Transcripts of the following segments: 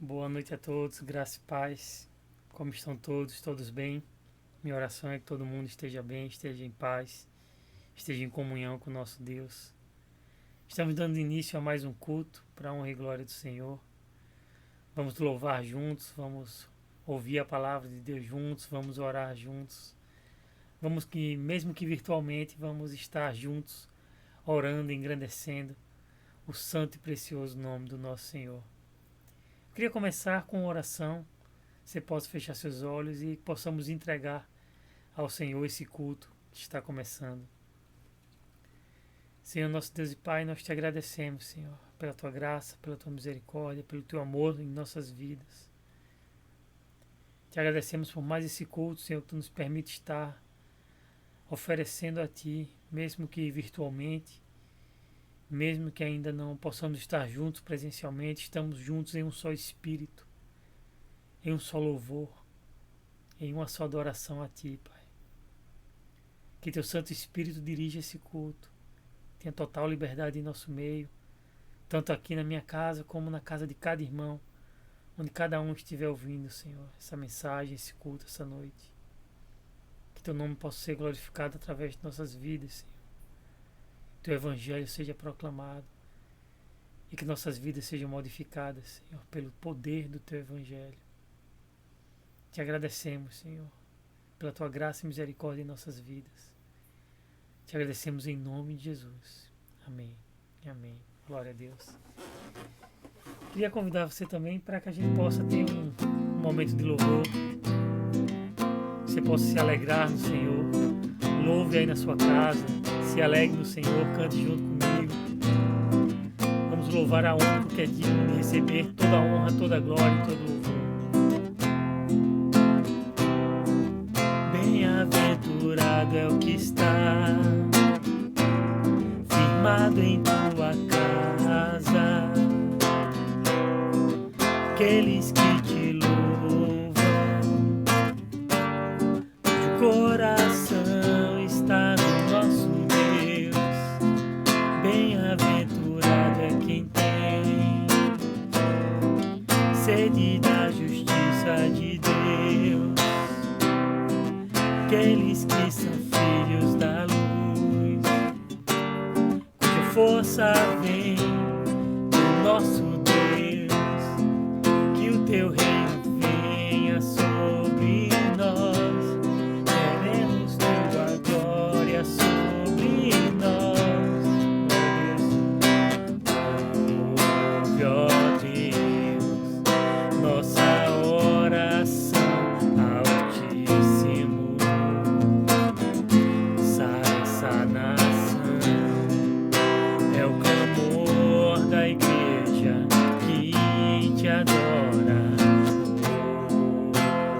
Boa noite a todos, graça e paz. Como estão todos? Todos bem? Minha oração é que todo mundo esteja bem, esteja em paz, esteja em comunhão com o nosso Deus. Estamos dando início a mais um culto para a honra e glória do Senhor. Vamos louvar juntos, vamos ouvir a palavra de Deus juntos, vamos orar juntos. Vamos que, mesmo que virtualmente, vamos estar juntos, orando, engrandecendo o santo e precioso nome do nosso Senhor. Queria começar com uma oração. Você possa fechar seus olhos e possamos entregar ao Senhor esse culto que está começando. Senhor, nosso Deus e Pai, nós te agradecemos, Senhor, pela tua graça, pela tua misericórdia, pelo teu amor em nossas vidas. Te agradecemos por mais esse culto, Senhor, que tu nos permite estar oferecendo a ti, mesmo que virtualmente, mesmo que ainda não possamos estar juntos presencialmente, estamos juntos em um só espírito, em um só louvor, em uma só adoração a ti, Pai. Que teu Santo Espírito dirija esse culto, tenha total liberdade em nosso meio, tanto aqui na minha casa como na casa de cada irmão, onde cada um estiver ouvindo, Senhor, essa mensagem, esse culto, essa noite. Que teu nome possa ser glorificado através de nossas vidas, Senhor. Teu Evangelho seja proclamado e que nossas vidas sejam modificadas, Senhor, pelo poder do Teu Evangelho. Te agradecemos, Senhor, pela Tua graça e misericórdia em nossas vidas. Te agradecemos em nome de Jesus. Amém e amém. Glória a Deus. Queria convidar você também para que a gente possa ter um momento de louvor. Você possa se alegrar no Senhor. Louve aí na sua casa. Se alegre no Senhor, cante junto comigo. Vamos louvar a único que é digno de receber toda a honra, toda a glória e todo o louvor. Bem-aventurado é o que está firmado em tua casa, aqueles que te louvam, cujo coração está no nosso Deus. Bem-aventurado é quem tem sede da justiça de Deus, aqueles que são filhos da luz, cuja força vem do nosso Deus. Que o teu reino venha sobre nós. Queremos tua glória sobre nós. Ouve, ó Deus, nossa oração, Altíssimo. Sara essa nação, é o clamor da igreja que te adora.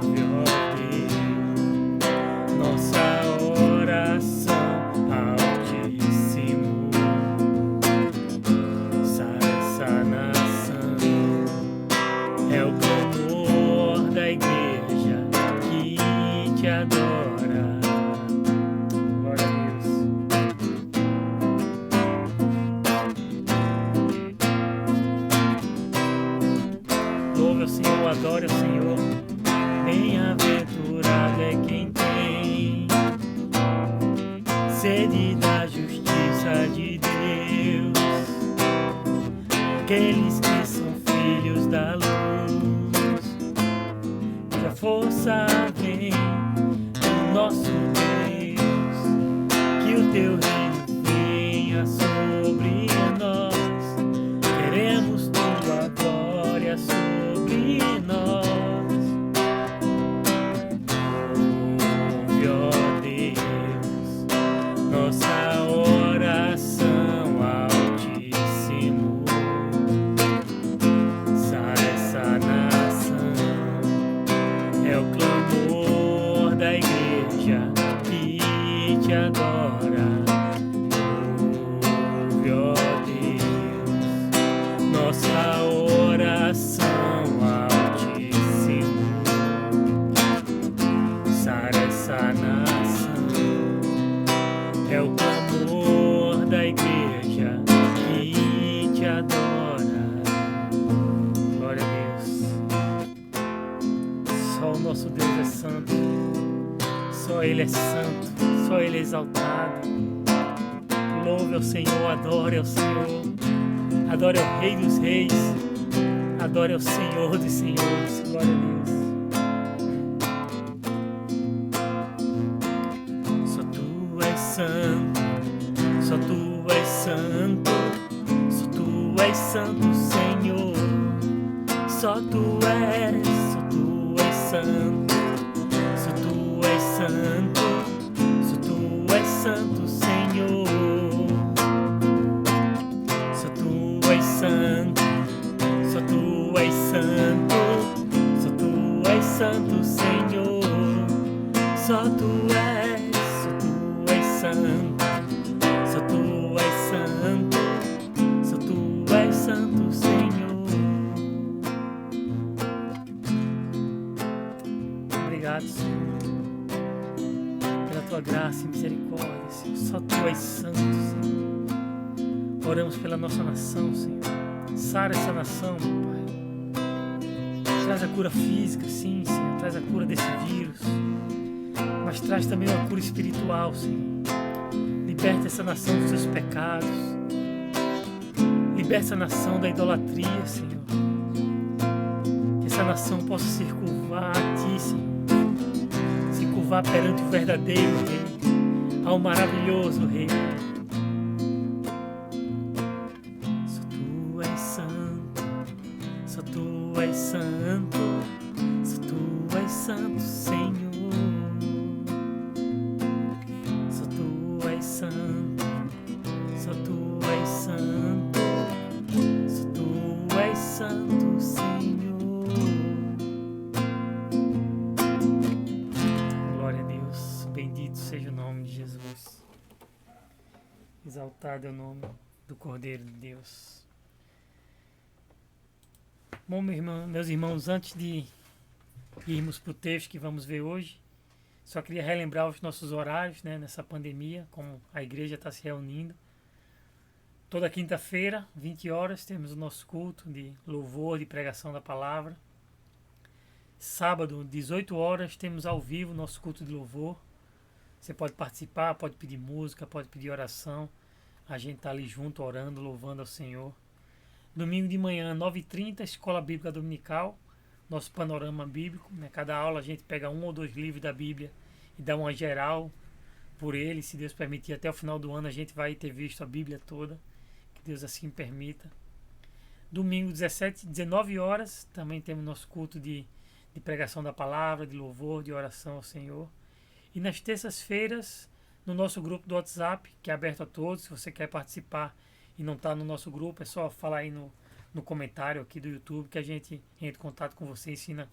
Ouve, ó Deus, nossa oração, Altíssimo. Sara essa nação, é o clamor da igreja que te adora. Glória a Deus. Louve ao Senhor, adore ao Senhor. Bem-aventurado é quem tem sede da justiça de Deus, aqueles que são filhos da luz, cuja força vem do nosso Deus. Que o teu reino venha sobre nós. Queremos tua glória sobre nós. Ouve, ó Deus, nossa oração, Altíssimo. Sara essa nação, é o clamor da igreja que te adora. santo. Só Ele é santo, só Ele é exaltado. Louve ao Senhor, adore ao Senhor. Adore ao Rei dos Reis. Adore ao Senhor dos Senhores. Glória a Deus. Só Tu és santo, só Tu és santo, só Tu és santo, Senhor. Só Tu és santo, só Tu és santo, só Tu és santo, Senhor. Só Tu és santo, só Tu és santo, só Tu és santo, Senhor. Só Tu és santo, só Tu és santo, só Tu és santo, Senhor. Obrigado, Senhor, pela Tua graça e misericórdia, Senhor. Só Tu és santo, Senhor. Oramos pela nossa nação, Senhor. Sara essa nação, meu Pai. Traz a cura física, sim, Senhor. Traz a cura desse vírus. Mas traz também uma cura espiritual, Senhor. Liberta essa nação dos seus pecados. Liberta essa nação da idolatria, Senhor. Que essa nação possa se curvar a Ti, Senhor. Se curvar perante o verdadeiro Rei, ao maravilhoso Rei. Só Tu és santo, só Tu és santo, só Tu és santo, Senhor. Só Tu és santo, só Tu és santo, só Tu és santo, Senhor. Glória a Deus, bendito seja o nome de Jesus. Exaltado é o nome do Cordeiro de Deus. Bom, meus irmãos, antes de irmos para o texto que vamos ver hoje, só queria relembrar os nossos horários, né, nessa pandemia, como a igreja está se reunindo. Toda quinta-feira, 20 horas, temos o nosso culto de louvor, de pregação da palavra. Sábado, 18 horas, temos ao vivo o nosso culto de louvor. Você pode participar, pode pedir música, pode pedir oração. A gente está ali junto, orando, louvando ao Senhor. Domingo de manhã, 9h30, Escola Bíblica Dominical. Nosso panorama bíblico, né? Cada aula a gente pega 1 ou 2 livros da Bíblia e dá uma geral por ele. Se Deus permitir, até o final do ano a gente vai ter visto a Bíblia toda, que Deus assim permita. Domingo 19 horas, também temos nosso culto de pregação da palavra, de louvor, de oração ao Senhor. E nas terças-feiras, no nosso grupo do WhatsApp, que é aberto a todos. Se você quer participar e não está no nosso grupo, é só falar aí no comentário aqui do YouTube, que a gente entra em contato com você, ensina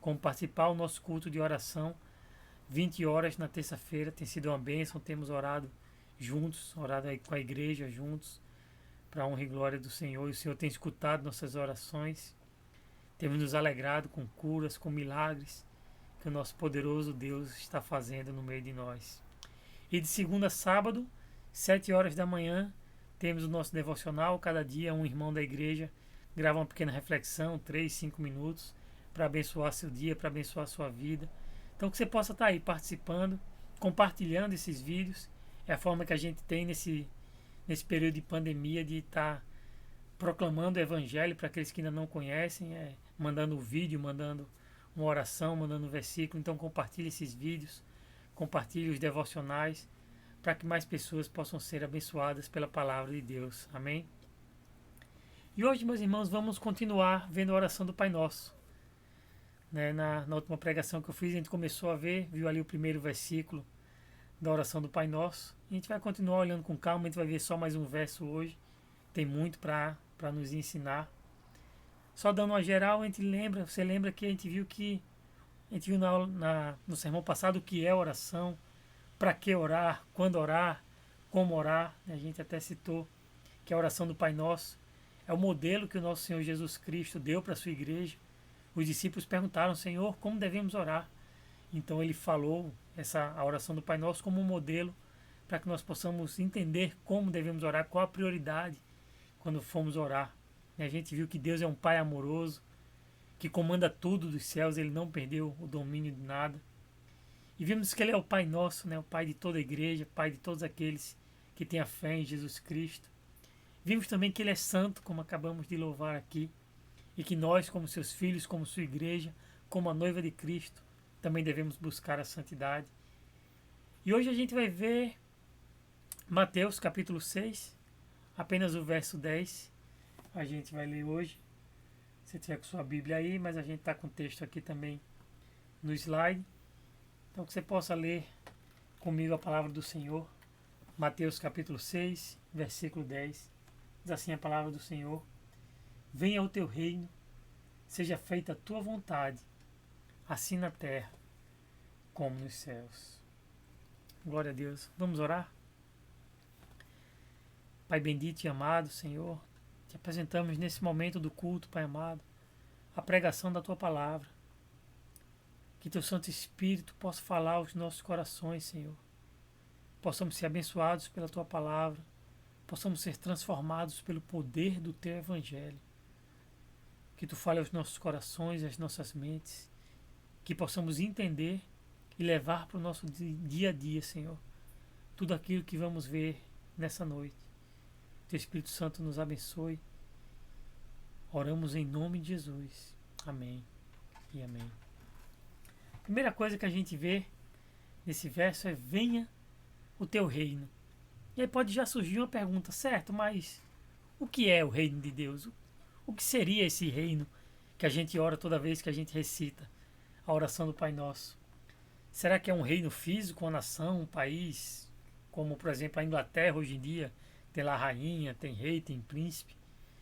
como participar. O nosso culto de oração, 20 horas na terça-feira, tem sido uma bênção. Temos orado juntos, orado aí com a igreja juntos, para a honra e glória do Senhor. E o Senhor tem escutado nossas orações. Temos nos alegrado com curas, com milagres que o nosso poderoso Deus está fazendo no meio de nós. E de segunda a sábado, 7 horas da manhã, temos o nosso devocional. Cada dia um irmão da igreja grava uma pequena reflexão, 3, 5 minutos, para abençoar seu dia, para abençoar sua vida. Então que você possa estar aí participando, compartilhando esses vídeos. É a forma que a gente tem nesse período de pandemia de estar proclamando o evangelho para aqueles que ainda não conhecem, mandando um vídeo, mandando uma oração, mandando um versículo. Então compartilhe esses vídeos, compartilhe os devocionais, para que mais pessoas possam ser abençoadas pela palavra de Deus. Amém? E hoje, meus irmãos, vamos continuar vendo a oração do Pai Nosso. Né? Na última pregação que eu fiz, a gente começou a ver, viu ali o primeiro versículo da oração do Pai Nosso. E a gente vai continuar olhando com calma, a gente vai ver só mais um verso hoje. Tem muito para nos ensinar. Só dando uma geral, você lembra que a gente viu no sermão passado o que é oração, para que orar, quando orar, como orar. A gente até citou que a oração do Pai Nosso é o modelo que o nosso Senhor Jesus Cristo deu para a sua igreja. Os discípulos perguntaram: Senhor, como devemos orar? Então ele falou a oração do Pai Nosso como um modelo para que nós possamos entender como devemos orar, qual a prioridade quando formos orar. E a gente viu que Deus é um Pai amoroso, que comanda tudo dos céus, Ele não perdeu o domínio de nada. E vimos que Ele é o Pai nosso, né? O Pai de toda a igreja, Pai de todos aqueles que têm a fé em Jesus Cristo. Vimos também que Ele é santo, como acabamos de louvar aqui, e que nós, como seus filhos, como sua igreja, como a noiva de Cristo, também devemos buscar a santidade. E hoje a gente vai ver Mateus capítulo 6, apenas o verso 10. A gente vai ler hoje. Se você tiver com sua Bíblia aí, mas a gente está com o texto aqui também no slide. Então que você possa ler comigo a palavra do Senhor. Mateus capítulo 6, versículo 10. Diz assim a palavra do Senhor: venha o teu reino, seja feita a tua vontade, assim na terra como nos céus. Glória a Deus. Vamos orar? Pai bendito e amado, Senhor, te apresentamos nesse momento do culto, Pai amado, a pregação da tua palavra. Que teu Santo Espírito possa falar aos nossos corações, Senhor. Possamos ser abençoados pela tua palavra, possamos ser transformados pelo poder do teu evangelho. Que tu fale aos nossos corações e às nossas mentes, que possamos entender e levar para o nosso dia a dia, Senhor, tudo aquilo que vamos ver nessa noite. Teu Espírito Santo nos abençoe. Oramos em nome de Jesus. Amém e amém. A primeira coisa que a gente vê nesse verso é: venha o teu reino. E aí pode já surgir uma pergunta: certo, mas o que é o reino de Deus? O que seria esse reino que a gente ora toda vez que a gente recita a oração do Pai Nosso? Será que é um reino físico, uma nação, um país, como por exemplo a Inglaterra hoje em dia, tem lá rainha, tem rei, tem príncipe?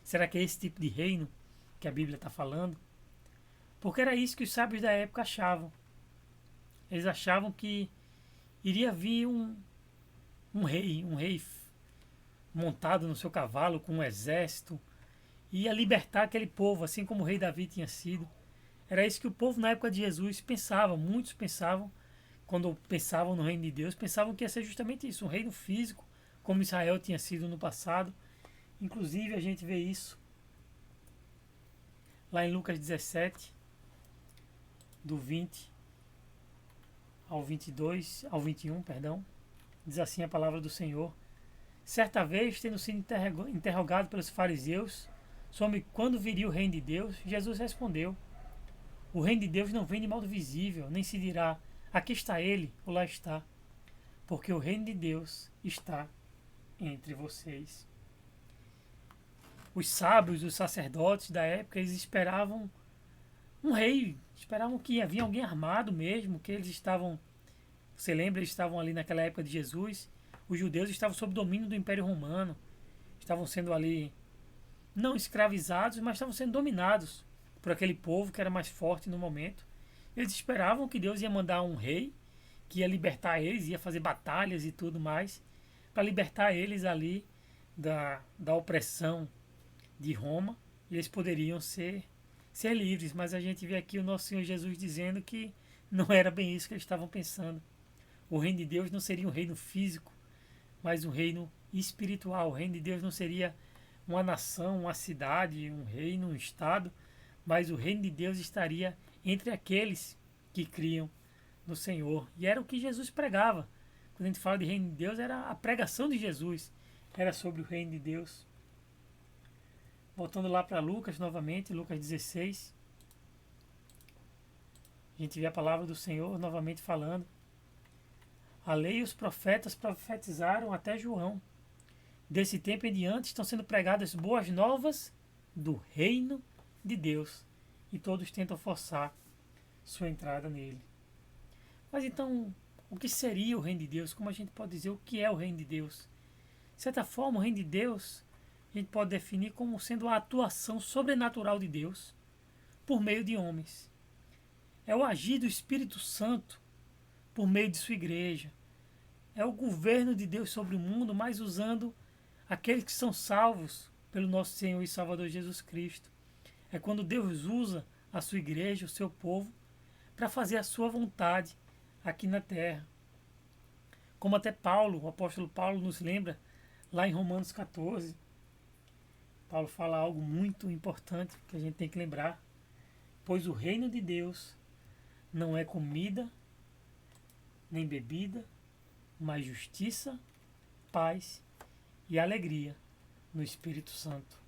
Será que é esse tipo de reino que a Bíblia está falando? Porque era isso que os sábios da época achavam. Eles achavam que iria vir um rei montado no seu cavalo com um exército, e ia libertar aquele povo, assim como o rei Davi tinha sido. Era isso que o povo na época de Jesus pensava. Muitos pensavam, quando pensavam no reino de Deus, pensavam que ia ser justamente isso, um reino físico, como Israel tinha sido no passado. Inclusive a gente vê isso lá em Lucas 17, do 20 ao 22, ao 21, perdão. Diz assim a palavra do Senhor: certa vez, tendo sido interrogado pelos fariseus sobre quando viria o reino de Deus, Jesus respondeu: o reino de Deus não vem de modo visível, nem se dirá, aqui está ele ou lá está, porque o reino de Deus está entre vocês. Os sábios, os sacerdotes da época, eles esperavam um rei, esperavam que havia alguém armado mesmo, que eles estavam, você lembra, eles estavam ali naquela época de Jesus, os judeus estavam sob domínio do Império Romano, estavam sendo ali não escravizados, mas estavam sendo dominados por aquele povo que era mais forte no momento. Eles esperavam que Deus ia mandar um rei que ia libertar eles, ia fazer batalhas e tudo mais, para libertar eles ali da opressão de Roma, e eles poderiam ser livres. Mas a gente vê aqui o nosso Senhor Jesus dizendo que não era bem isso que eles estavam pensando. O reino de Deus não seria um reino físico, mas um reino espiritual. O reino de Deus não seria uma nação, uma cidade, um reino, um estado, mas o reino de Deus estaria entre aqueles que criam no Senhor. E era o que Jesus pregava. Quando a gente fala de reino de Deus, era a pregação de Jesus, era sobre o reino de Deus. Voltando lá para Lucas novamente, Lucas 16, a gente vê a palavra do Senhor novamente falando: a lei e os profetas profetizaram até João. Desse tempo em diante estão sendo pregadas boas novas do reino de Deus, e todos tentam forçar sua entrada nele. Mas então, o que seria o reino de Deus? Como a gente pode dizer o que é o reino de Deus? De certa forma, o reino de Deus a gente pode definir como sendo a atuação sobrenatural de Deus por meio de homens. É o agir do Espírito Santo por meio de sua igreja. É o governo de Deus sobre o mundo, mas usando aqueles que são salvos pelo nosso Senhor e Salvador Jesus Cristo. É quando Deus usa a sua igreja, o seu povo, para fazer a sua vontade aqui na terra. Como até Paulo, o apóstolo Paulo nos lembra lá em Romanos 14. Paulo fala algo muito importante que a gente tem que lembrar: pois o reino de Deus não é comida nem bebida, mas justiça, paz e alegria no Espírito Santo.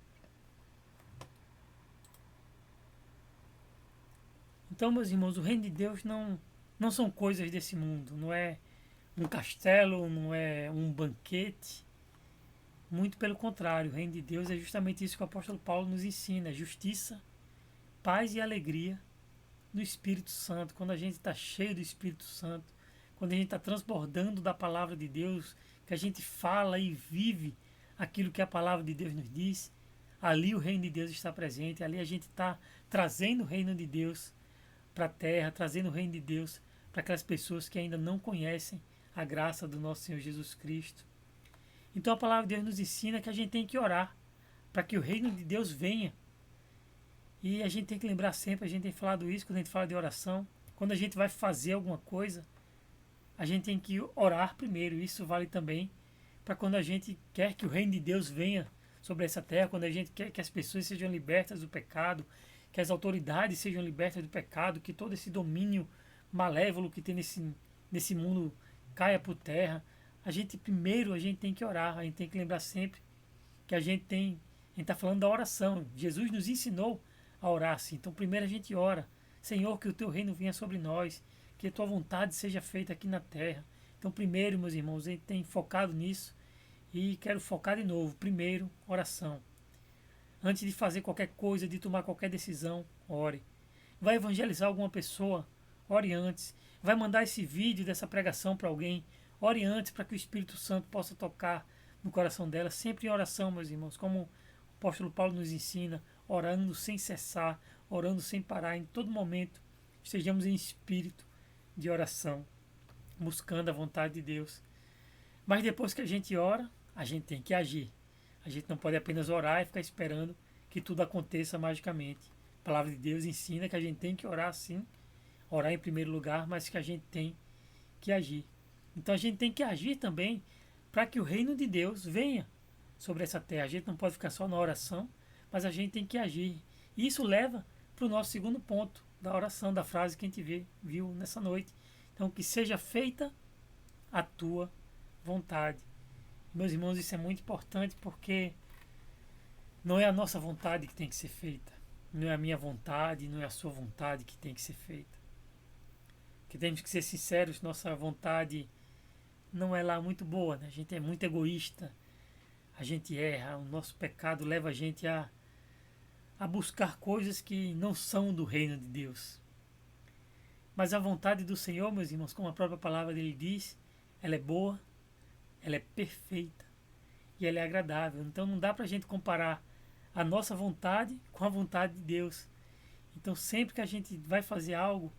Então, meus irmãos, o reino de Deus não são coisas desse mundo, não é um castelo, não é um banquete. Muito pelo contrário, o reino de Deus é justamente isso que o apóstolo Paulo nos ensina: justiça, paz e alegria no Espírito Santo. Quando a gente está cheio do Espírito Santo, quando a gente está transbordando da palavra de Deus, que a gente fala e vive aquilo que a palavra de Deus nos diz, ali o reino de Deus está presente, ali a gente está trazendo o reino de Deus para a terra, trazendo o reino de Deus para aquelas pessoas que ainda não conhecem a graça do nosso Senhor Jesus Cristo. Então a palavra de Deus nos ensina que a gente tem que orar para que o reino de Deus venha. E a gente tem que lembrar sempre, a gente tem falado isso quando a gente fala de oração, quando a gente vai fazer alguma coisa, a gente tem que orar primeiro. Isso vale também para quando a gente quer que o reino de Deus venha sobre essa terra, quando a gente quer que as pessoas sejam libertas do pecado, que as autoridades sejam libertas do pecado, que todo esse domínio malévolo que tem nesse mundo caia por terra. A gente tem que orar, a gente tem que lembrar sempre que a gente está falando da oração. Jesus nos ensinou a orar assim. Então primeiro a gente ora: Senhor, que o teu reino venha sobre nós, que a tua vontade seja feita aqui na terra. Então primeiro, meus irmãos, a gente tem focado nisso e quero focar de novo. Primeiro, oração. Antes de fazer qualquer coisa, de tomar qualquer decisão, ore. Vai evangelizar alguma pessoa, ore antes. Vai mandar esse vídeo dessa pregação para alguém, ore antes, para que o Espírito Santo possa tocar no coração dela. Sempre em oração, meus irmãos, como o apóstolo Paulo nos ensina, orando sem cessar, orando sem parar, em todo momento estejamos em espírito de oração, buscando a vontade de Deus. Mas depois que a gente ora, a gente tem que agir. A gente não pode apenas orar e ficar esperando que tudo aconteça magicamente. A palavra de Deus ensina que a gente tem que orar sim, orar em primeiro lugar, mas que a gente tem que agir. Então a gente tem que agir também para que o reino de Deus venha sobre essa terra. A gente não pode ficar só na oração, mas a gente tem que agir. E isso leva para o nosso segundo ponto da oração, da frase que a gente viu nessa noite. Então, que seja feita a tua vontade. Meus irmãos, isso é muito importante porque não é a nossa vontade que tem que ser feita. Não é a minha vontade, não é a sua vontade que tem que ser feita. Que temos que ser sinceros, nossa vontade não é lá muito boa, né? A gente é muito egoísta, a gente erra, o nosso pecado leva a gente a buscar coisas que não são do reino de Deus. Mas a vontade do Senhor, meus irmãos, como a própria palavra dele diz, ela é boa, ela é perfeita e ela é agradável. Então não dá para a gente comparar a nossa vontade com a vontade de Deus. Então sempre que a gente vai fazer algo,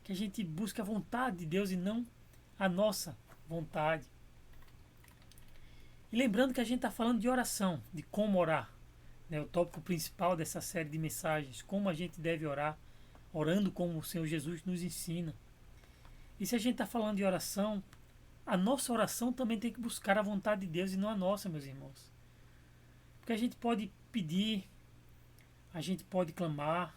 que a gente busque a vontade de Deus e não a nossa vontade. E lembrando que a gente está falando de oração, de como orar. Né? O tópico principal dessa série de mensagens, como a gente deve orar, orando como o Senhor Jesus nos ensina. E se a gente está falando de oração, a nossa oração também tem que buscar a vontade de Deus e não a nossa, meus irmãos. Porque a gente pode pedir, a gente pode clamar,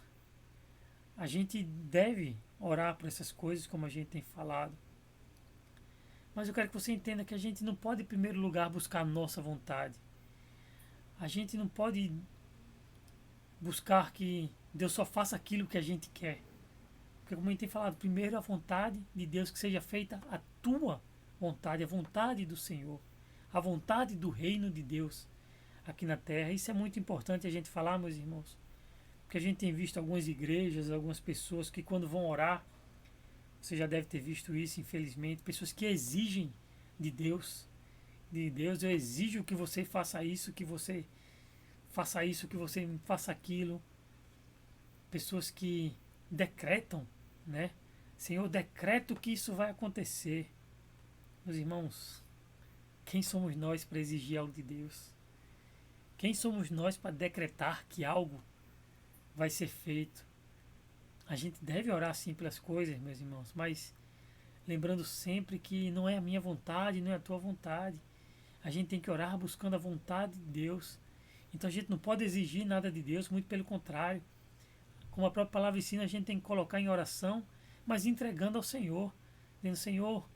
a gente deve orar por essas coisas, como a gente tem falado. Mas eu quero que você entenda que a gente não pode, em primeiro lugar, buscar a nossa vontade. A gente não pode buscar que Deus só faça aquilo que a gente quer. Porque como a gente tem falado, primeiro a vontade de Deus, que seja feita a tua vontade, a vontade do Senhor, a vontade do reino de Deus aqui na terra. Isso é muito importante a gente falar, meus irmãos. Porque a gente tem visto algumas igrejas, algumas pessoas que quando vão orar, você já deve ter visto isso, infelizmente, pessoas que exigem de Deus, eu exijo que você faça isso, que você faça isso, que você faça aquilo. Pessoas que decretam, né? Senhor, decreto que isso vai acontecer. Meus irmãos, quem somos nós para exigir algo de Deus? Quem somos nós para decretar que algo vai ser feito? A gente deve orar sim pelas coisas, meus irmãos, mas lembrando sempre que não é a minha vontade, não é a tua vontade. A gente tem que orar buscando a vontade de Deus. Então a gente não pode exigir nada de Deus, muito pelo contrário. Como a própria palavra ensina, a gente tem que colocar em oração, mas entregando ao Senhor. Dizendo, Senhor,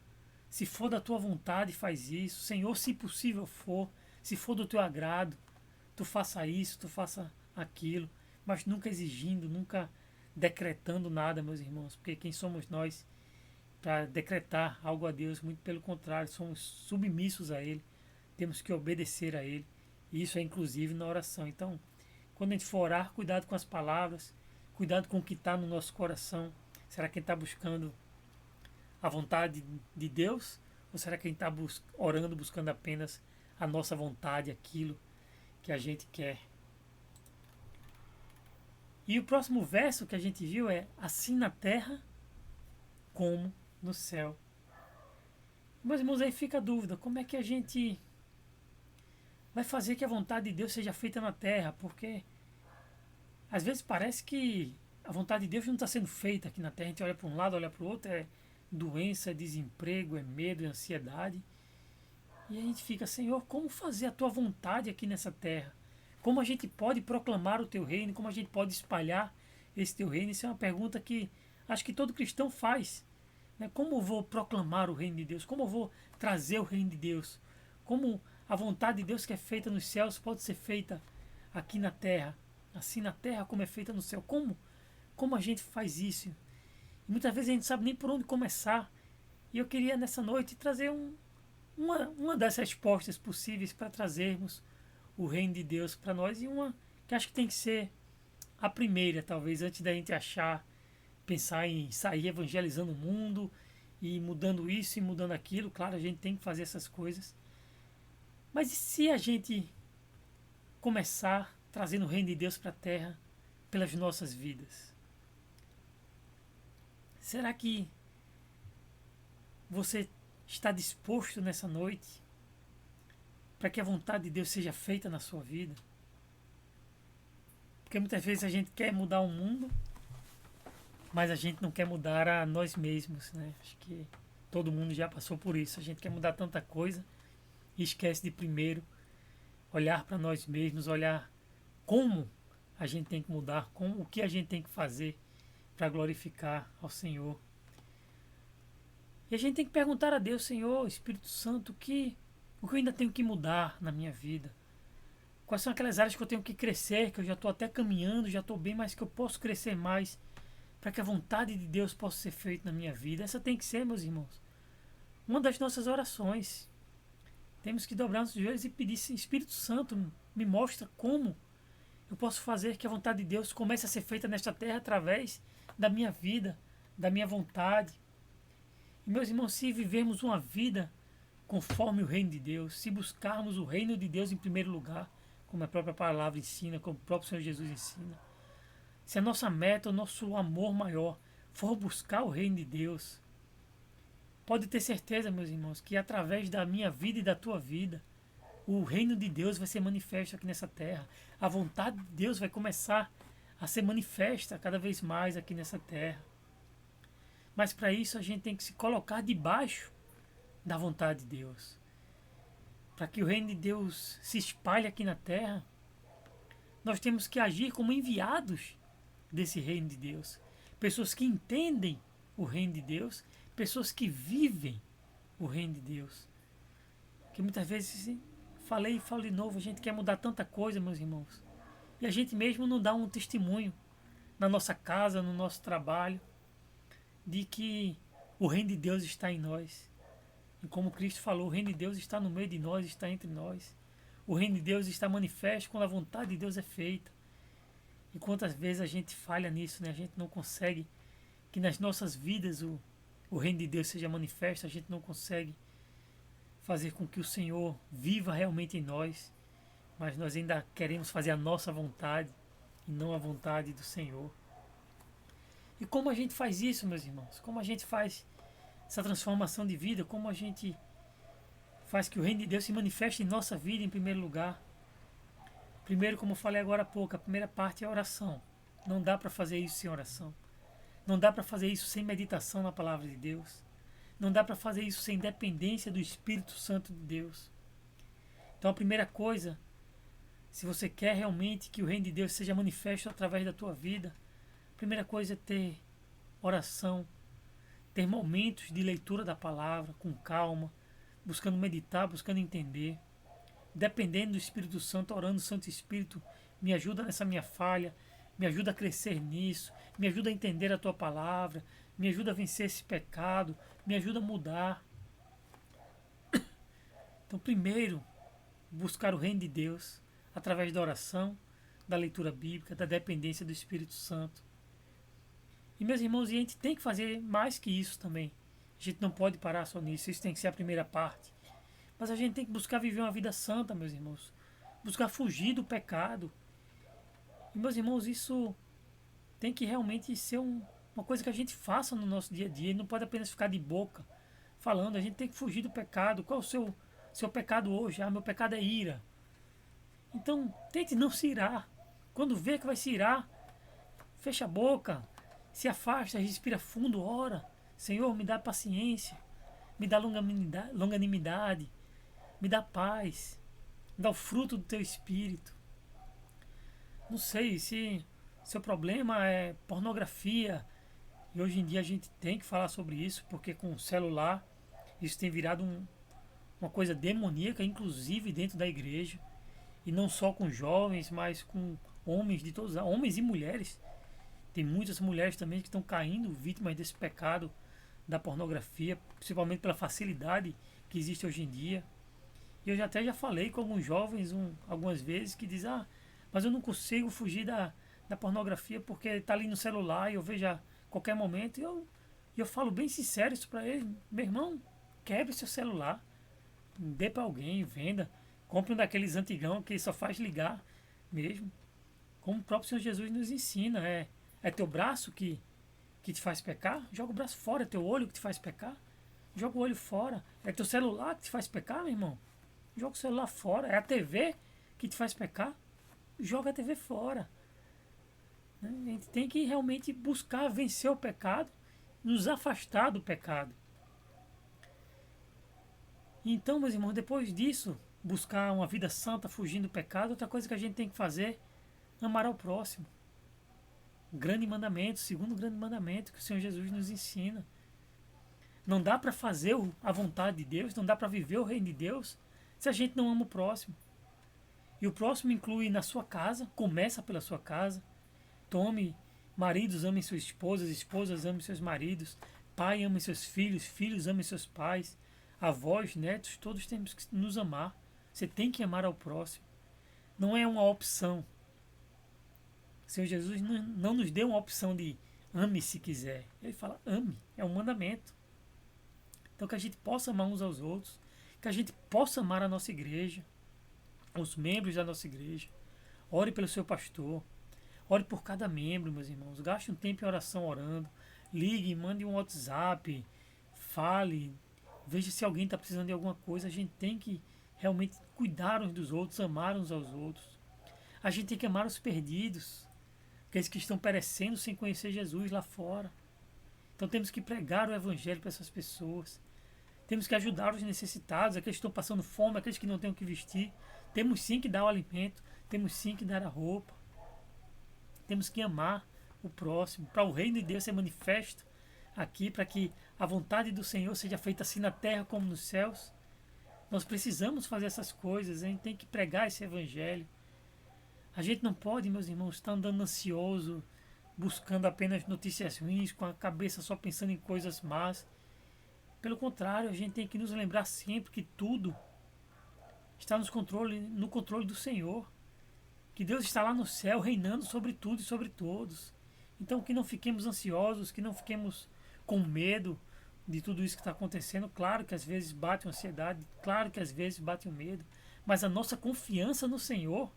Se for da tua vontade, faz isso. Senhor, se possível for, se for do teu agrado, tu faça isso, tu faça aquilo. Mas nunca exigindo, nunca decretando nada, meus irmãos. Porque quem somos nós para decretar algo a Deus? Muito pelo contrário, somos submissos a Ele. Temos que obedecer a Ele. E isso é inclusive na oração. Então, quando a gente for orar, cuidado com as palavras, cuidado com o que está no nosso coração. Será que a gente está buscando a vontade de Deus? Ou será que a gente está orando, buscando apenas a nossa vontade, aquilo que a gente quer? E o próximo verso que a gente viu é assim na terra como no céu. Meus irmãos, aí fica a dúvida, como é que a gente vai fazer que a vontade de Deus seja feita na terra? Porque às vezes parece que a vontade de Deus não está sendo feita aqui na terra. A gente olha para um lado, olha para o outro, é doença, é desemprego, é medo, é ansiedade. E a gente fica, Senhor, como fazer a tua vontade aqui nessa terra? Como a gente pode proclamar o teu reino? Como a gente pode espalhar esse teu reino? Isso é uma pergunta que acho que todo cristão faz. Né? Como eu vou proclamar o reino de Deus? Como eu vou trazer o reino de Deus? Como a vontade de Deus que é feita nos céus pode ser feita aqui na terra? Assim na terra como é feita no céu. Como a gente faz isso? E muitas vezes a gente não sabe nem por onde começar. E eu queria nessa noite trazer uma das respostas possíveis para trazermos o reino de Deus para nós, e uma que acho que tem que ser a primeira, talvez, antes da gente pensar em sair evangelizando o mundo e mudando isso e mudando aquilo. Claro, a gente tem que fazer essas coisas. Mas e se a gente começar trazendo o reino de Deus para a terra pelas nossas vidas? Será que você está disposto nessa noite para que a vontade de Deus seja feita na sua vida? Porque muitas vezes a gente quer mudar o mundo, mas a gente não quer mudar a nós mesmos, né? Acho que todo mundo já passou por isso. A gente quer mudar tanta coisa e esquece de primeiro olhar para nós mesmos, olhar como a gente tem que mudar, o que a gente tem que fazer para glorificar ao Senhor. E a gente tem que perguntar a Deus, Senhor, Espírito Santo, o que eu ainda tenho que mudar na minha vida? Quais são aquelas áreas que eu tenho que crescer, que eu já estou até caminhando, já estou bem, mas que eu posso crescer mais para que a vontade de Deus possa ser feita na minha vida? Essa tem que ser, meus irmãos, uma das nossas orações. Temos que dobrar nossos joelhos e pedir, Espírito Santo, me mostra como eu posso fazer que a vontade de Deus comece a ser feita nesta terra através da minha vida, da minha vontade. E, meus irmãos, se vivermos uma vida conforme o reino de Deus, se buscarmos o reino de Deus em primeiro lugar, como a própria palavra ensina, como o próprio Senhor Jesus ensina, se a nossa meta, o nosso amor maior for buscar o reino de Deus, pode ter certeza, meus irmãos, que através da minha vida e da tua vida, o reino de Deus vai ser manifesto aqui nessa terra. A vontade de Deus vai começar a ser manifesta cada vez mais aqui nessa terra. Mas para isso a gente tem que se colocar debaixo da vontade de Deus. Para que o reino de Deus se espalhe aqui na terra, nós temos que agir como enviados desse reino de Deus. Pessoas que entendem o reino de Deus, pessoas que vivem o reino de Deus. Que muitas vezes, falei e falo de novo, a gente quer mudar tanta coisa, meus irmãos. E a gente mesmo não dá um testemunho na nossa casa, no nosso trabalho, de que o reino de Deus está em nós. E como Cristo falou, o reino de Deus está no meio de nós, está entre nós. O reino de Deus está manifesto quando a vontade de Deus é feita. E quantas vezes a gente falha nisso, né? A gente não consegue que nas nossas vidas o reino de Deus seja manifesto, a gente não consegue fazer com que o Senhor viva realmente em nós, mas nós ainda queremos fazer a nossa vontade e não a vontade do Senhor. E como a gente faz isso, meus irmãos? Como a gente faz essa transformação de vida? Como a gente faz que o reino de Deus se manifeste em nossa vida em primeiro lugar? Primeiro, como eu falei agora há pouco, a primeira parte é a oração. Não dá para fazer isso sem oração. Não dá para fazer isso sem meditação na palavra de Deus. Não dá para fazer isso sem dependência do Espírito Santo de Deus. Então a primeira coisa, se você quer realmente que o reino de Deus seja manifesto através da tua vida, a primeira coisa é ter oração, ter momentos de leitura da palavra com calma, buscando meditar, buscando entender, dependendo do Espírito Santo, orando, Santo Espírito, me ajuda nessa minha falha, me ajuda a crescer nisso, me ajuda a entender a tua palavra, me ajuda a vencer esse pecado, me ajuda a mudar. Então, primeiro, buscar o reino de Deus através da oração, da leitura bíblica, da dependência do Espírito Santo. E, meus irmãos, a gente tem que fazer mais que isso também. A gente não pode parar só nisso, isso tem que ser a primeira parte. Mas a gente tem que buscar viver uma vida santa, meus irmãos. Buscar fugir do pecado. E, meus irmãos, isso tem que realmente ser uma coisa que a gente faça no nosso dia a dia. E não pode apenas ficar de boca falando. A gente tem que fugir do pecado. Qual é o seu pecado hoje? Ah, meu pecado é ira. Então, tente não se irar. Quando vê que vai se irar, fecha a boca, se afasta, respira fundo, ora. Senhor, me dá paciência, me dá longanimidade, me dá paz, me dá o fruto do teu espírito. Não sei se seu problema é pornografia, e hoje em dia a gente tem que falar sobre isso, porque com o celular isso tem virado uma coisa demoníaca, inclusive dentro da igreja, e não só com jovens, mas com homens de todos, homens e mulheres. Tem muitas mulheres também que estão caindo vítimas desse pecado da pornografia, principalmente pela facilidade que existe hoje em dia. E eu já falei com alguns jovens algumas vezes que dizem, mas eu não consigo fugir da pornografia porque está ali no celular e eu vejo a qualquer momento. E eu falo bem sincero isso para eles, meu irmão, quebre seu celular, dê para alguém, venda, compre um daqueles antigão que só faz ligar mesmo. Como o próprio Senhor Jesus nos ensina, é teu braço que te faz pecar? Joga o braço fora. É teu olho que te faz pecar? Joga o olho fora. É teu celular que te faz pecar, meu irmão? Joga o celular fora. É a TV que te faz pecar? Joga a TV fora. A gente tem que realmente buscar vencer o pecado, nos afastar do pecado. Então, meus irmãos, depois disso, buscar uma vida santa, fugindo do pecado, outra coisa que a gente tem que fazer é amar ao próximo. Grande mandamento, segundo grande mandamento que o Senhor Jesus nos ensina. Não dá para fazer a vontade de Deus, não dá para viver o reino de Deus se a gente não ama o próximo. E o próximo inclui na sua casa, começa pela sua casa. Tome, maridos amem suas esposas, esposas amem seus maridos, pai amem seus filhos, filhos amem seus pais, avós, netos, todos temos que nos amar. Você tem que amar ao próximo. Não é uma opção. O Senhor Jesus não nos deu uma opção de ame se quiser. Ele fala ame, é um mandamento. Então que a gente possa amar uns aos outros, que a gente possa amar a nossa igreja, os membros da nossa igreja. Ore pelo seu pastor, ore por cada membro, meus irmãos. Gaste um tempo em oração orando, ligue, mande um WhatsApp, fale, veja se alguém está precisando de alguma coisa. A gente tem que realmente cuidar uns dos outros, amar uns aos outros. A gente tem que amar os perdidos, aqueles que estão perecendo sem conhecer Jesus lá fora. Então temos que pregar o evangelho para essas pessoas. Temos que ajudar os necessitados, aqueles que estão passando fome, aqueles que não têm o que vestir. Temos sim que dar o alimento, temos sim que dar a roupa. Temos que amar o próximo, para o reino de Deus ser manifesto aqui, para que a vontade do Senhor seja feita assim na terra como nos céus. Nós precisamos fazer essas coisas, a gente tem que pregar esse evangelho. A gente não pode, meus irmãos, estar andando ansioso, buscando apenas notícias ruins, com a cabeça só pensando em coisas más. Pelo contrário, a gente tem que nos lembrar sempre que tudo está no controle do Senhor. Que Deus está lá no céu, reinando sobre tudo e sobre todos. Então que não fiquemos ansiosos, que não fiquemos com medo de tudo isso que está acontecendo. Claro que às vezes bate uma ansiedade, claro que às vezes bate um medo, mas a nossa confiança no Senhor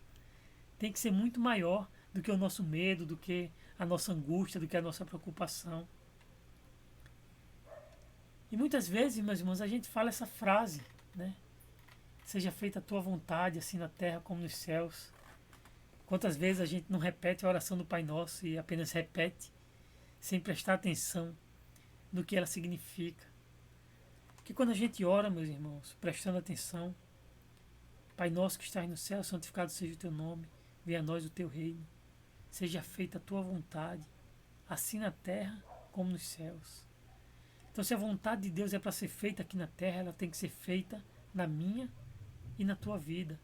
tem que ser muito maior do que o nosso medo, do que a nossa angústia, do que a nossa preocupação. E muitas vezes, meus irmãos, a gente fala essa frase, né? Seja feita a tua vontade, assim na terra como nos céus. Quantas vezes a gente não repete a oração do Pai Nosso e apenas repete, sem prestar atenção no que ela significa. Porque quando a gente ora, meus irmãos, prestando atenção, Pai Nosso que estás no céu, santificado seja o teu nome, venha a nós o teu reino, seja feita a tua vontade, assim na terra como nos céus. Então, se a vontade de Deus é para ser feita aqui na terra, ela tem que ser feita na minha e na tua vida.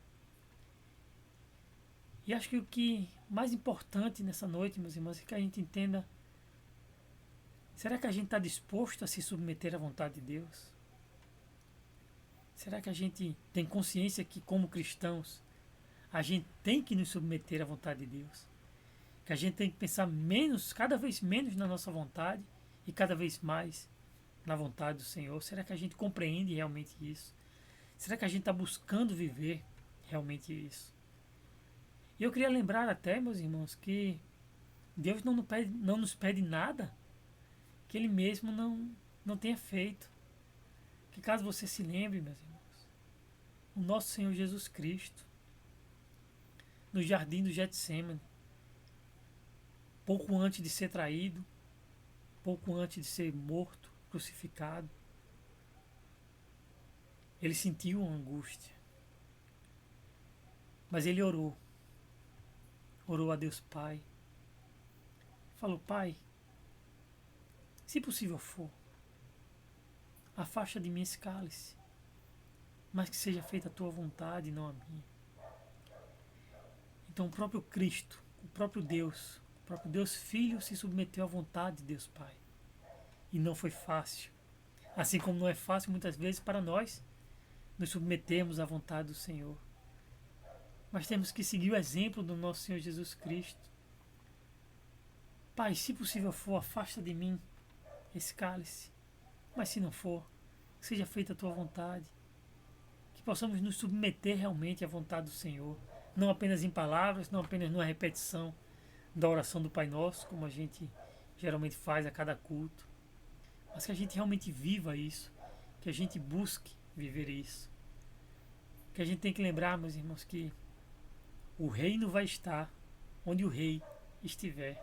E acho que o que mais importante nessa noite, meus irmãos, é que a gente entenda: será que a gente está disposto a se submeter à vontade de Deus? Será que a gente tem consciência que, como cristãos, a gente tem que nos submeter à vontade de Deus? Que a gente tem que pensar menos, cada vez menos na nossa vontade e cada vez mais na vontade do Senhor? Será que a gente compreende realmente isso? Será que a gente está buscando viver realmente isso? E eu queria lembrar até, meus irmãos, que Deus não nos pede nada que Ele mesmo não tenha feito. Que caso você se lembre, meus irmãos, o nosso Senhor Jesus Cristo, no jardim do Getsêmani, pouco antes de ser traído, pouco antes de ser morto, crucificado, ele sentiu uma angústia. Mas ele orou a Deus Pai. Falou: Pai, se possível for, afasta de mim esse cálice, mas que seja feita a tua vontade e não a minha. Então o próprio Cristo, o próprio Deus Filho se submeteu à vontade de Deus Pai. E não foi fácil. Assim como não é fácil muitas vezes para nós nos submetermos à vontade do Senhor. Mas temos que seguir o exemplo do nosso Senhor Jesus Cristo. Pai, se possível for, afasta de mim esse cálice. Mas se não for, seja feita a tua vontade. Que possamos nos submeter realmente à vontade do Senhor. Não apenas em palavras, não apenas numa repetição da oração do Pai Nosso, como a gente geralmente faz a cada culto. Mas que a gente realmente viva isso. Que a gente busque viver isso. Que a gente tem que lembrar, meus irmãos, que o reino vai estar onde o rei estiver.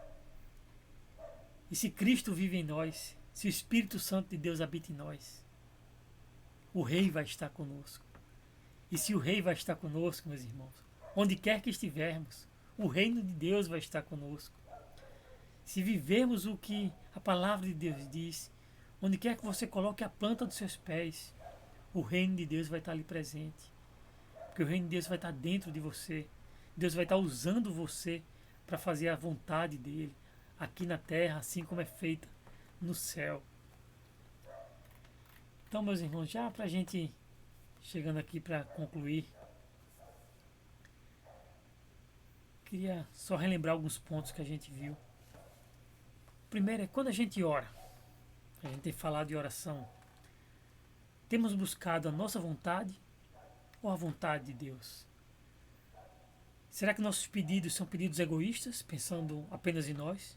E se Cristo vive em nós, se o Espírito Santo de Deus habita em nós, o rei vai estar conosco. E se o rei vai estar conosco, meus irmãos, onde quer que estivermos, o reino de Deus vai estar conosco. Se vivermos o que a palavra de Deus diz, onde quer que você coloque a planta dos seus pés, o reino de Deus vai estar ali presente. Porque o reino de Deus vai estar dentro de você. Deus vai estar usando você para fazer a vontade dele aqui na terra, assim como é feita no céu. Então, meus irmãos, já para a gente chegando aqui para concluir, queria só relembrar alguns pontos que a gente viu. Primeiro é quando a gente ora, a gente tem falado de oração, temos buscado a nossa vontade ou a vontade de Deus? Será que nossos pedidos são pedidos egoístas, pensando apenas em nós?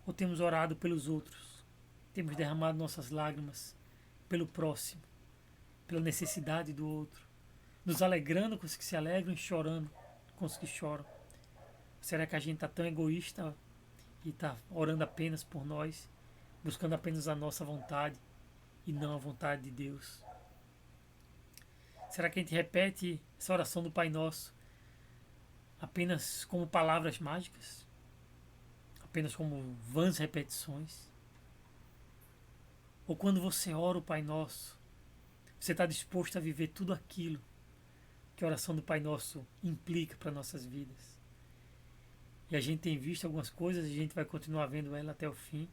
Ou temos orado pelos outros? Temos derramado nossas lágrimas pelo próximo, pela necessidade do outro, nos alegrando com os que se alegram e chorando com os que choram? Será que a gente está tão egoísta e está orando apenas por nós, buscando apenas a nossa vontade e não a vontade de Deus? Será que a gente repete essa oração do Pai Nosso apenas como palavras mágicas? Apenas como vãs repetições? Ou quando você ora o Pai Nosso, você está disposto a viver tudo aquilo que a oração do Pai Nosso implica para nossas vidas? E a gente tem visto algumas coisas e a gente vai continuar vendo ela até o fim.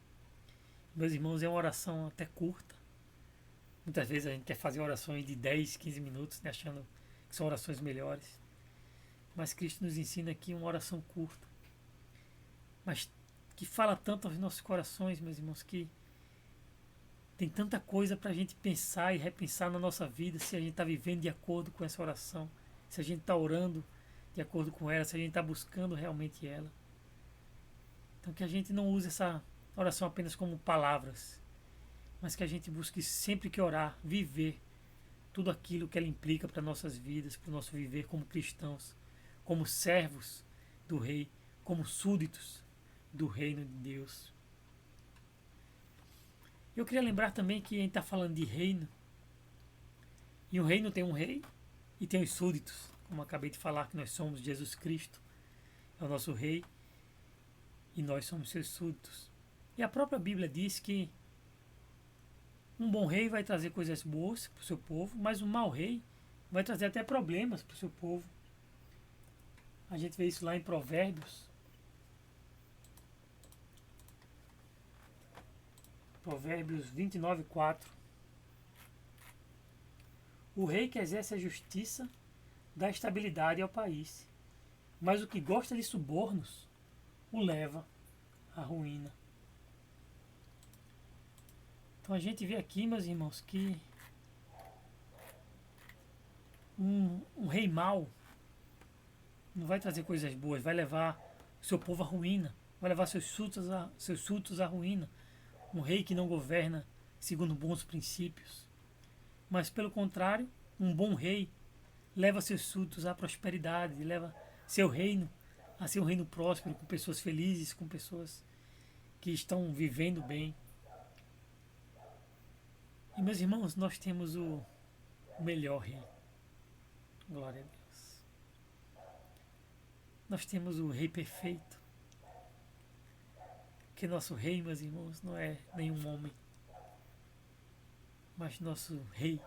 Meus irmãos, é uma oração até curta. Muitas vezes a gente quer fazer orações de 10, 15 minutos, né, achando que são orações melhores. Mas Cristo nos ensina aqui uma oração curta, mas que fala tanto aos nossos corações, meus irmãos, que tem tanta coisa para a gente pensar e repensar na nossa vida, se a gente está vivendo de acordo com essa oração, se a gente está orando de acordo com ela, se a gente está buscando realmente ela. Então que a gente não use essa oração apenas como palavras, mas que a gente busque sempre que orar, viver tudo aquilo que ela implica para nossas vidas, para o nosso viver como cristãos, como servos do Rei, como súditos do reino de Deus. Eu queria lembrar também que a gente está falando de reino, e o reino tem um rei e tem os súditos, como eu acabei de falar, que nós somos Jesus Cristo, é o nosso rei, e nós somos seus súditos. E a própria Bíblia diz que Um bom rei vai trazer coisas boas para o seu povo, mas um mau rei vai trazer até problemas para o seu povo. A gente vê isso lá em Provérbios. Provérbios 29:4. O rei que exerce a justiça dá estabilidade ao país, mas o que gosta de subornos o leva à ruína. Então a gente vê aqui, meus irmãos, que um rei mau não vai trazer coisas boas, vai levar o seu povo à ruína, vai levar seus súditos à ruína. Um rei que não governa segundo bons princípios. Mas, pelo contrário, um bom rei leva seus súditos à prosperidade, leva seu reino a ser um reino próspero, com pessoas felizes, com pessoas que estão vivendo bem. E, meus irmãos, nós temos o melhor rei. Glória a Deus. Nós temos o rei perfeito. Que nosso rei, meus irmãos, não é nenhum homem, mas nosso rei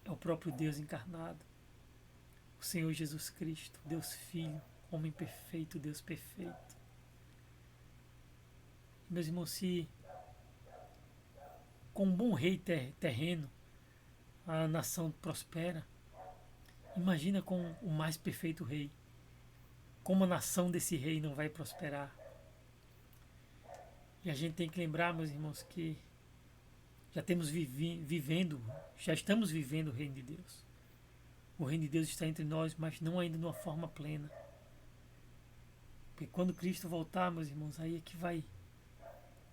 é o próprio Deus encarnado, o Senhor Jesus Cristo, Deus Filho, homem perfeito, Deus perfeito. Meus irmãos, se com um bom rei terreno a nação prospera, imagina com o mais perfeito rei, como a nação desse rei não vai prosperar. E a gente tem que lembrar, meus irmãos, que já estamos vivendo o reino de Deus. O reino de Deus está entre nós, mas não ainda de uma forma plena. Porque quando Cristo voltar, meus irmãos, aí é que vai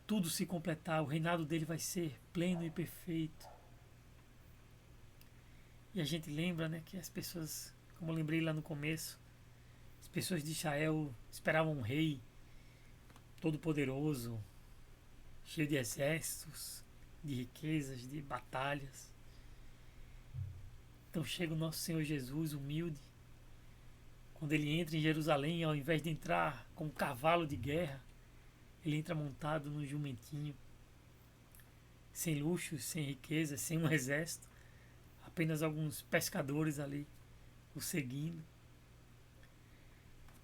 tudo se completar. O reinado dele vai ser pleno e perfeito. E a gente lembra, né, que as pessoas, como eu lembrei lá no começo, as pessoas de Israel esperavam um rei todo-poderoso, cheio de exércitos, de riquezas, de batalhas. Então chega o nosso Senhor Jesus, humilde. Quando ele entra em Jerusalém, ao invés de entrar com um cavalo de guerra, ele entra montado num jumentinho, sem luxos, sem riquezas, sem um exército, apenas alguns pescadores ali o seguindo.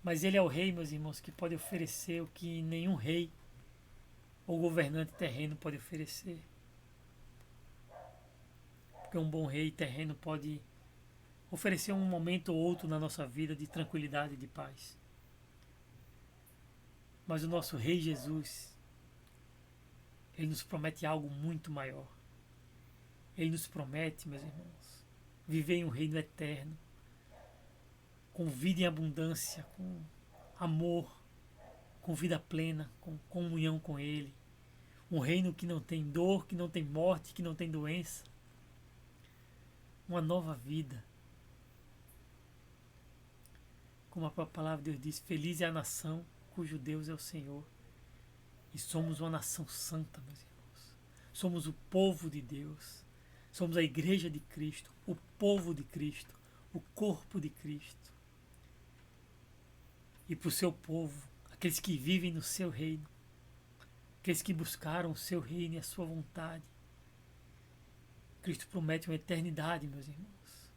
Mas ele é o rei, meus irmãos, que pode oferecer o que nenhum rei ou governante terreno pode oferecer. Porque um bom rei terreno pode oferecer um momento ou outro na nossa vida de tranquilidade e de paz. Mas o nosso Rei Jesus, ele nos promete algo muito maior. Ele nos promete, meus irmãos, viver em um reino eterno, com vida em abundância, com amor, com vida plena, com comunhão com Ele. Um reino que não tem dor, que não tem morte, que não tem doença. Uma nova vida. Como a própria palavra de Deus diz, feliz é a nação cujo Deus é o Senhor. E somos uma nação santa, meus irmãos. Somos o povo de Deus. Somos a igreja de Cristo, o povo de Cristo, o corpo de Cristo. E para o seu povo, aqueles que vivem no seu reino, aqueles que buscaram o seu reino e a sua vontade, Cristo promete uma eternidade, meus irmãos.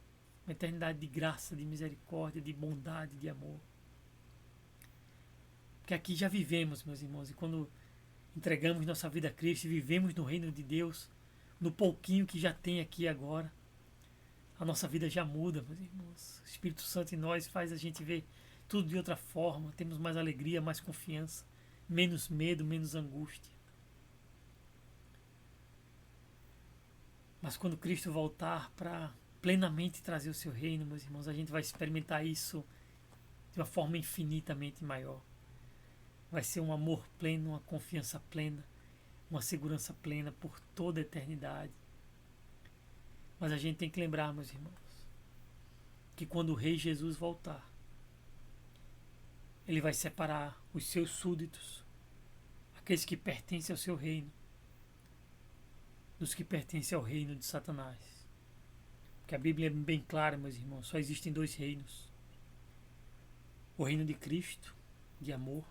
Uma eternidade de graça, de misericórdia, de bondade, de amor. Porque aqui já vivemos, meus irmãos, e quando entregamos nossa vida a Cristo e vivemos no reino de Deus, no pouquinho que já tem aqui agora, a nossa vida já muda, meus irmãos. O Espírito Santo em nós faz a gente ver tudo de outra forma, temos mais alegria, mais confiança, menos medo, menos angústia. Mas quando Cristo voltar para plenamente trazer o seu reino, meus irmãos, a gente vai experimentar isso de uma forma infinitamente maior. Vai ser um amor pleno, uma confiança plena, uma segurança plena por toda a eternidade. Mas a gente tem que lembrar, meus irmãos, que quando o Rei Jesus voltar, ele vai separar os seus súditos, aqueles que pertencem ao seu reino, dos que pertencem ao reino de Satanás. Porque a Bíblia é bem clara, meus irmãos, só existem dois reinos. O reino de Cristo, de amor,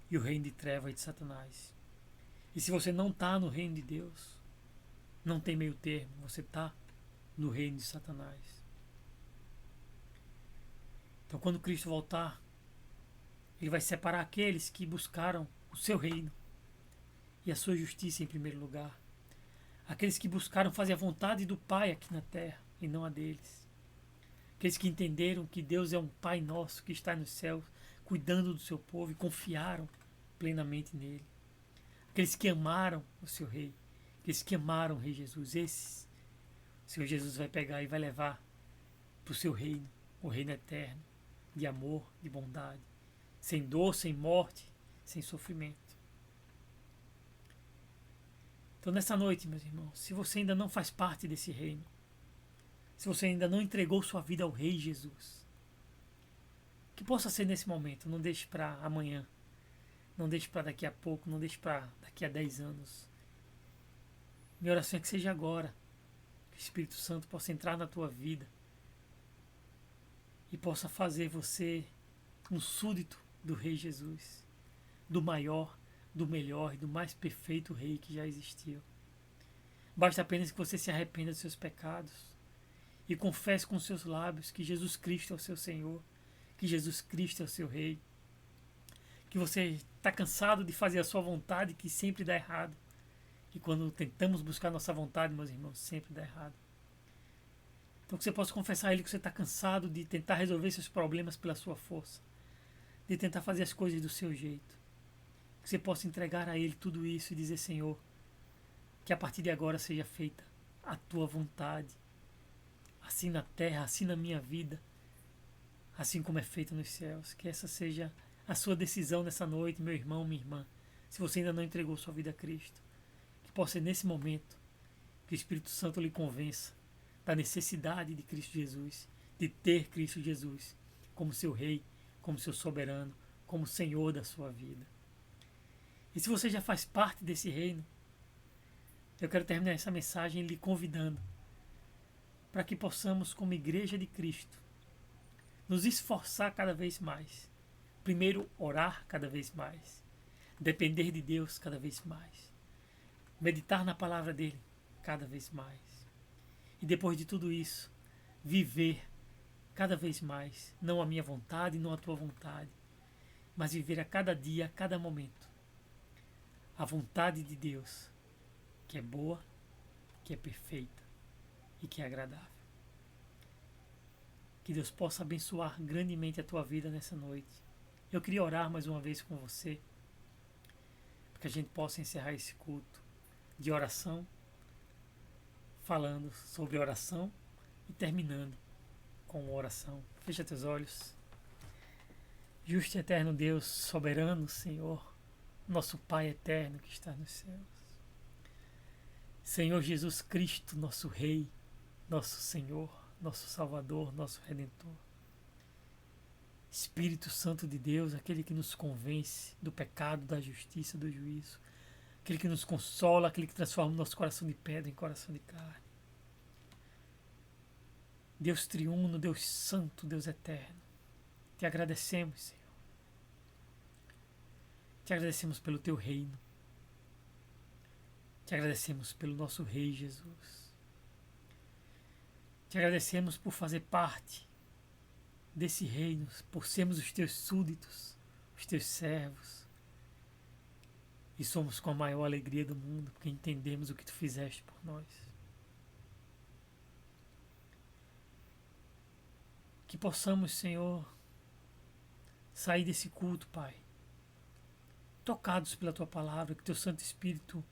e o reino de trevas de Satanás. E se você não está no reino de Deus, não tem meio termo, você está no reino de Satanás. Então, quando Cristo voltar, Ele vai separar aqueles que buscaram o seu reino e a sua justiça em primeiro lugar. Aqueles que buscaram fazer a vontade do Pai aqui na terra e não a deles. Aqueles que entenderam que Deus é um Pai nosso que está nos céus, cuidando do seu povo e confiaram plenamente nele. Aqueles que amaram o seu rei, aqueles que amaram o rei Jesus, esses o Senhor Jesus vai pegar e vai levar para o seu reino, o reino eterno, de amor, de bondade, sem dor, sem morte, sem sofrimento. Então nessa noite, meus irmãos, se você ainda não faz parte desse reino, se você ainda não entregou sua vida ao Rei Jesus, que possa ser nesse momento, não deixe para amanhã, não deixe para daqui a pouco, não deixe para daqui a 10 anos. Minha oração é que seja agora, que o Espírito Santo possa entrar na tua vida e possa fazer você um súdito do Rei Jesus, do maior, do melhor e do mais perfeito Rei que já existiu. Basta apenas que você se arrependa dos seus pecados e confesse com seus lábios que Jesus Cristo é o seu Senhor, que Jesus Cristo é o seu Rei, que você está cansado de fazer a sua vontade, que sempre dá errado. E quando tentamos buscar nossa vontade, meus irmãos, sempre dá errado. Então que você possa confessar a Ele que você está cansado de tentar resolver seus problemas pela sua força, de tentar fazer as coisas do seu jeito. Que você possa entregar a Ele tudo isso e dizer: Senhor, que a partir de agora seja feita a tua vontade, assim na terra, assim na minha vida, assim como é feita nos céus. Que essa seja a sua decisão nessa noite, meu irmão, minha irmã, se você ainda não entregou sua vida a Cristo. Que possa ser nesse momento que o Espírito Santo lhe convença da necessidade de Cristo Jesus, de ter Cristo Jesus como seu Rei, como seu soberano, como Senhor da sua vida. E se você já faz parte desse reino, eu quero terminar essa mensagem lhe convidando para que possamos, como Igreja de Cristo, nos esforçar cada vez mais. Primeiro, orar cada vez mais. Depender de Deus cada vez mais. Meditar na palavra dele cada vez mais. E depois de tudo isso, viver cada vez mais, não a minha vontade, não a tua vontade, mas viver a cada dia, a cada momento, a vontade de Deus, que é boa, que é perfeita e que é agradável. Que Deus possa abençoar grandemente a tua vida nessa noite. Eu queria orar mais uma vez com você, para que a gente possa encerrar esse culto de oração, falando sobre oração e terminando com oração. Fecha teus olhos. Justo e eterno Deus, soberano Senhor, nosso Pai eterno que está nos céus. Senhor Jesus Cristo, nosso Rei, nosso Senhor, nosso Salvador, nosso Redentor. Espírito Santo de Deus, aquele que nos convence do pecado, da justiça, do juízo. Aquele que nos consola, aquele que transforma o nosso coração de pedra em coração de carne. Deus triuno, Deus santo, Deus eterno. Te agradecemos, Senhor. Te agradecemos pelo teu reino. Te agradecemos pelo nosso Rei Jesus. Te agradecemos por fazer parte desse reino, por sermos os teus súditos, os teus servos. E somos com a maior alegria do mundo, porque entendemos o que tu fizeste por nós. Que possamos, Senhor, sair desse culto, Pai, tocados pela tua palavra, que teu Santo Espírito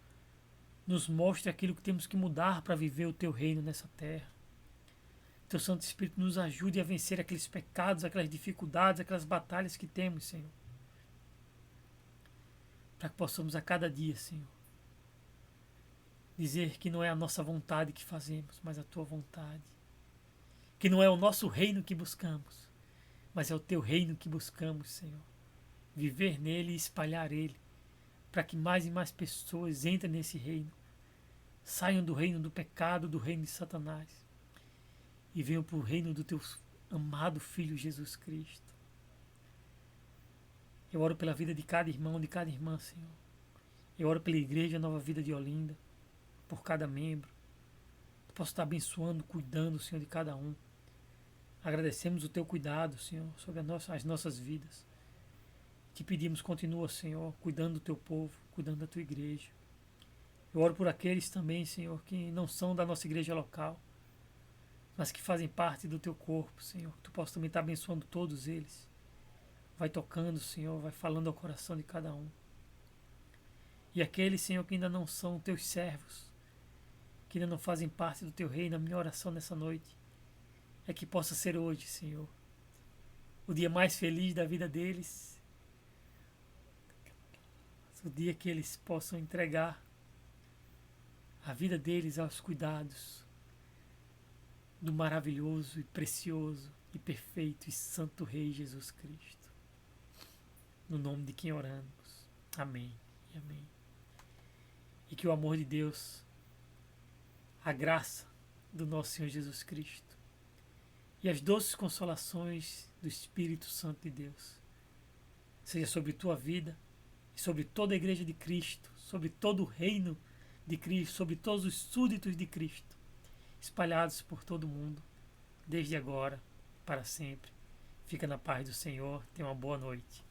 nos mostre aquilo que temos que mudar para viver o teu reino nessa terra. Teu Santo Espírito nos ajude a vencer aqueles pecados, aquelas dificuldades, aquelas batalhas que temos, Senhor. Para que possamos a cada dia, Senhor, dizer que não é a nossa vontade que fazemos, mas a tua vontade. Que não é o nosso reino que buscamos, mas é o teu reino que buscamos, Senhor. Viver nele e espalhar ele, para que mais e mais pessoas entrem nesse reino, saiam do reino do pecado, do reino de Satanás, e venham para o reino do teu amado Filho Jesus Cristo. Eu oro pela vida de cada irmão, de cada irmã, Senhor. Eu oro pela Igreja Nova Vida de Olinda, por cada membro. Tu possa estar abençoando, cuidando, Senhor, de cada um. Agradecemos o Teu cuidado, Senhor, sobre as nossas vidas. Te pedimos, continua, Senhor, cuidando do Teu povo, cuidando da Tua Igreja. Eu oro por aqueles também, Senhor, que não são da nossa igreja local, mas que fazem parte do Teu corpo, Senhor. Que Tu possa também estar abençoando todos eles. Vai tocando, Senhor, vai falando ao coração de cada um. E aqueles, Senhor, que ainda não são Teus servos, que ainda não fazem parte do Teu reino, a minha oração nessa noite é que possa ser hoje, Senhor, o dia mais feliz da vida deles, o dia que eles possam entregar a vida deles aos cuidados do maravilhoso e precioso e perfeito e santo Rei Jesus Cristo. No nome de quem oramos. Amém e amém. E que o amor de Deus, a graça do nosso Senhor Jesus Cristo e as doces consolações do Espírito Santo de Deus seja sobre tua vida e sobre toda a Igreja de Cristo, sobre todo o reino de Cristo, sobre todos os súditos de Cristo, espalhados por todo o mundo, desde agora para sempre. Fica na paz do Senhor. Tenha uma boa noite.